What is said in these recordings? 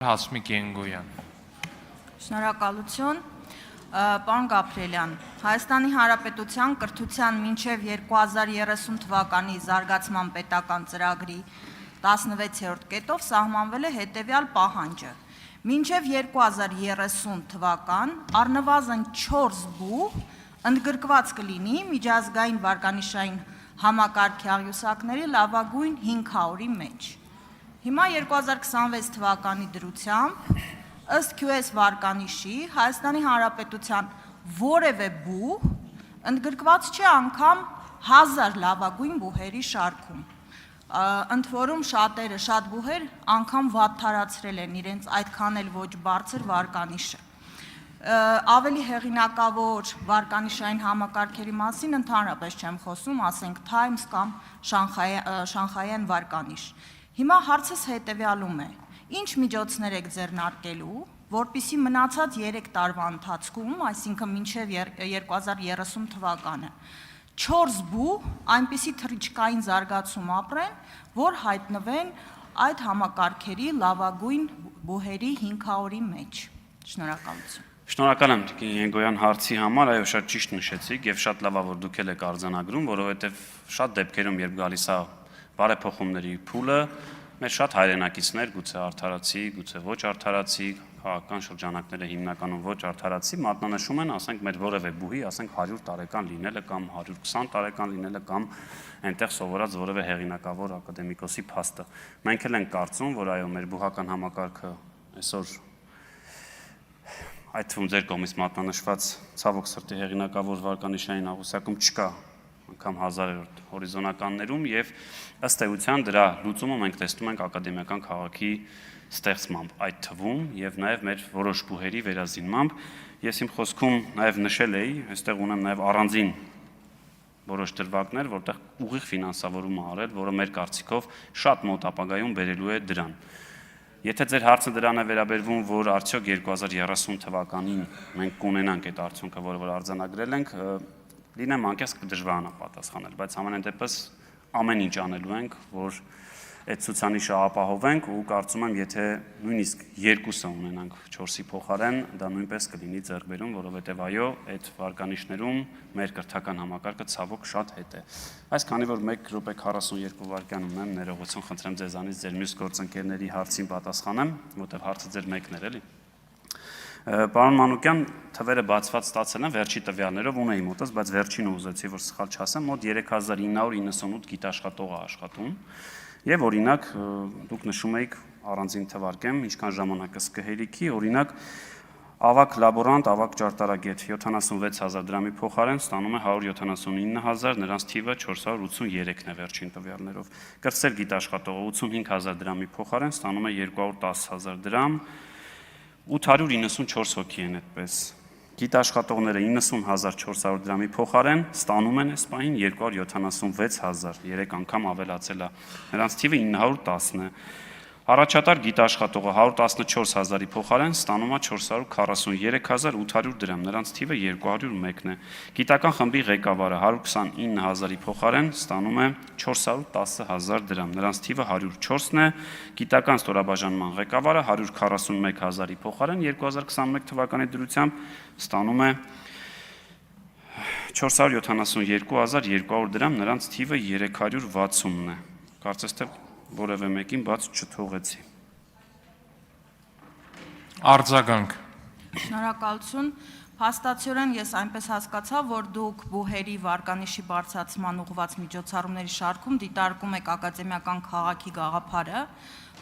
Հասմիկ Ենգոյան։ Շնորհակալություն, պարոն Գաբրիելյան, Հայաստանի Հանրապետության կրթության մինչև 2030 թվականի զարգացման պետական ծրագրի 16-րդ կետով սահմանվել է հետևյալ պահանջը. մինչև 2030 թվական առնվազն 4 բուհ ընդգրկված կլինի միջազգային վարկանիշային համակարգի աղյուսակների լավագույն 500-ի մեջ։ Հիմա 2026 թվականի դրությամբ, ըստ QS վարկանիշի, Հայաստանի Հանրապետության որևէ բուհ ընդգրկված չէ անգամ 1000 լավագույն բուհերի շարքում։ Ընդ որում շատ բուհեր անգամ վատթարացրել են իրենց այդքան էլ ոչ բարձր վարկանիշը։ Ավելի հեղինակավոր վարկանիշային համակարգերի մասին ընդհանրապես չեմ խոսում, ասենք Times կամ Շանխայյան վարկանիշ։ Հիմա հարցս հետևյալում է. ինչ միջոցներ եք ձեռնարկելու, որպեսզի մնացած 3 տարվա ընթացքում, այսինքն մինչև 2030 թվականը, 4 բուհ այնպիսի թռիչքային զարգացում ապրեն, որ հայտնվեն այդ համակարգերի լավագույն բուհերի 500-ի մեջ։ Շնորհակալություն։ Շնորհակալ եմ Տիկին Ենգոյան հարցի համար, այո, շատ ճիշտ նշեցիք եւ շատ լավ է որ դուք եք արձանագրում, որովհետեւ շատ դեպքերում երբ գալիս է բարեփոխումների փուլը, մեր շատ հայրենակիցներ, գուցե արդարացի, գուցե ոչ արդարացի, քաղաքական շրջանակները հիմնականում ոչ արդարացի, մատնանշում են, ասենք մեր որևէ բուհի, ասենք 100 տարեկան լինելը կամ 120 տարեկան լինելը կամ այնտեղ սովորած որևէ հեղինակավոր ակադեմիկոսի փաստը։ Մենք էլ ենք կարծում, որ այո, մեր բուհական համակարգը այսօր այդ թվում ձեր կողմից մատնանշված ցավոք սրտի հեղինակավոր վարկանիշային աղյուսակում չկա անգամ 1000-րդ հորիզոնականներում եւ ըստ էության դրա լուծումը մենք տեսնում ենք ակադեմիական քաղաքի ստեղծմամբ այդ թվում եւ նաեւ մեր որոշ բուհերի վերազինմամբ։ Ես իմ խոսքում նաեւ նշել էի, այստեղ ունեմ նաեւ առանձին որոշ դրվագներ, որտեղ ուղիղ ֆինանսավորում է արել, որը մեր կարծիքով շատ մոտ ապագայում բերելու է դրան։ Եթե ձեր հարցը դրան է վերաբերվում, որ արդյոք 2030 թվականին մենք կունենանք այդ արդյունքը, որը արձանագրել ենք, լինեմ անկեղծ կդժվարանա պատասխանել, բայց ամենայն դեպս ամեն ինչ անելու ենք, որ այդ ցուցանիշը ապահովենք ու կարծում եմ, եթե նույնիսկ 2-ը ունենանք 4-ի փոխարեն, դա նույնպես կլինի ձեռքբերում, որովհետև այո, այդ վարկանիշներում մեր կրթական համակարգը ցավոք շատ հետ է։ Այս քանի որ 1 րոպե 42 վայրկյան ունեմ, ներողություն խնդրեմ ձեզանից ձեր մյուս գործընկերների հարցին պատասխանեմ, որտեղ հարցը ձեր մեկն էր, էլի։ Պարոն Մանուկյան, թվերը բացված ստացել են վերջի տվյալներով ունեի մոտս, բայց վերջինը ուզեցի, որ սխալ չասեմ, մոտ 3998 գիտաշխատող է աշխատում, եւ օրինակ դուք նշում եք առանձին թվարկեմ, ինչքան ժամանակը կհերիքի, օրինակ ավակ լաբորանտ, ավակ ճարտարագետ 76000 դրամի փոխարեն ստանում է 179000, նրանց թիվը 483-ն է վերջին տվյալներով։ Կրտսեր գիտաշխատողը 85000 դրամի փոխարեն ստանում է 210000 դրամ, 894 հոգի են այդպես։ Գիտաշխատողները 90400 դրամի փոխարեն ստանում են այս պահին 276000, 3 անգամ ավելացել է։ Նրանց թիվը 910 է։ Առաջատար գիտաշխատողը 114000-ի փոխարեն ստանում է 443800 դրամ, նրանց թիվը 201 է։ Գիտական խմբի ղեկավարը 129000-ի փոխարեն ստանում է 410000 դրամ, նրանց թիվը 104-ն է։ Գիտական ստորաբաժանման ղեկավարը 141000-ի փոխարեն 2021 թվականի դրությամբ ստանում է 472200 դրամ, նրանց թիվը 360-ն է։ Կարծես թե որևէ մեկին բաց չթողեցի։ Արձագանք։ Շնորհակալություն։ Փաստացիորեն ես այնպես հասկացա, որ դուք բուհերի վարկանիշի բարձրացման ուղղված միջոցառումների շարքում դիտարկում եք ակադեմիական քաղաքի գաղափարը,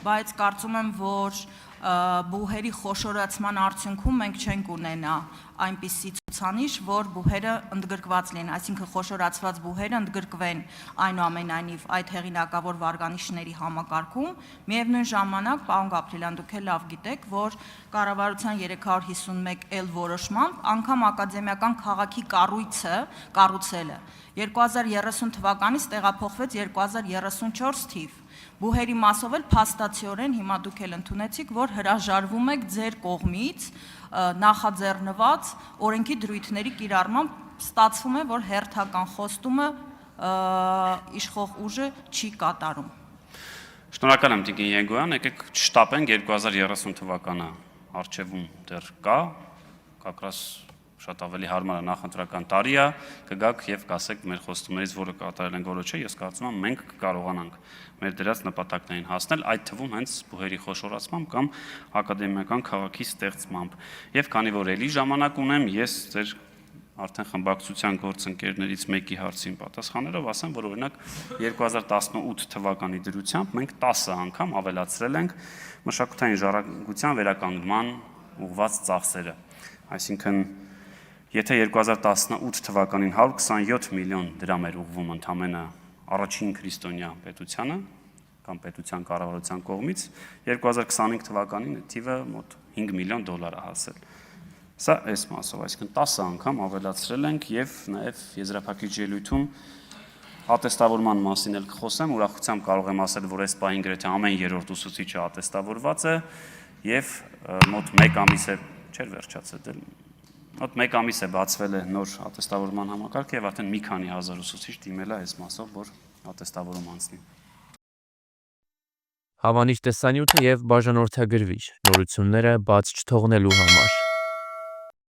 բայց կարծում եմ, որ բուհերի խոշորացման արդյունքում մենք չենք ունենա այնպիսի ցուցանիշ, որ բուհերը ընդգրկված լինեն, այսինքն խոշորացված բուհերը ընդգրկվեն այնուամենայնիվ այդ հեղինակավոր վարկանիշների համակարգում։ Միևնույն ժամանակ, պարոն Գաբրիելյան, դուք էլ լավ գիտեք, որ կառավարության 351L որոշմամբ անգամ ակադեմիական քաղաքի կառուցելը 2030 թվականից տեղափոխվեց 2034 թիվ։ Բուհերի մասով էլ փաստացիորեն հիմա դուք էլ ընդունեցիք, որ հրաժարվում եք ձեր կողմից նախաձեռնված օրենքի դրույթների կիրառմամբ ստացվում է, որ հերթական խոստումը իշխող ուժը չի կատարում։ Շնորհակալ եմ Տիկին Ենգոյան, եկեք շտապենք 2030 թվականը արխիվում դեռ կա, կակրաս շատ ավելի հարմար է նախընտրական տարի է, կգաք եւ կասեք մեր խոստումներից որը կատարել ենք որը չէ, ես կարծում եմ մենք կկարողանանք մեր դրած նպատակներին հասնել, այդ թվում հենց բուհերի խոշորացմամբ կամ ակադեմիական քաղաքի ստեղծմամբ։ Եվ քանի որ ելի ժամանակ ունեմ, ես ձեր արդեն խմբակցության գործընկերներից մեկի հարցին պատասխանելով ասեմ, որ օրինակ 2018 թվականի դրությամբ մենք 10 անգամ ավելացրել ենք մշակութային ժառանգության վերականգնման ուղղված ծախսերը։ Այսինքն, եթե 2018 թվականին 127 միլիոն դրամ էր ուղղվում ընդամենը առաջին քրիստոնյա պետությանը կամ պետության կառավարության կողմից, 2025 թվականին թիվը մոտ 5 միլիոն դոլար է հասել։ Սա այս մասով, այսինքն 10 անգամ ավելացրել ենք եւ նաեւ եզրափակիչ ելույթում ատեստավորման մասին էլ կխոսեմ, ուրախությամբ կարող եմ ասել, որ այս պահին գրեթե ամեն երրորդ ուսուցիչը ատեստավորված է եւ մոտ 1 ամիս է, չէր վերջացել, մոտ 1 ամիս է բացվել է նոր ատեստավորման համակարգը եւ արդեն մի քանի հազար ուսուցիչ դիմել է այս մասով, որ ատեստավորում անցնի։ Հավանիչ տեսանյութը եւ բաժանորդագրվիչ նորությունները բաց չթողնելու համար։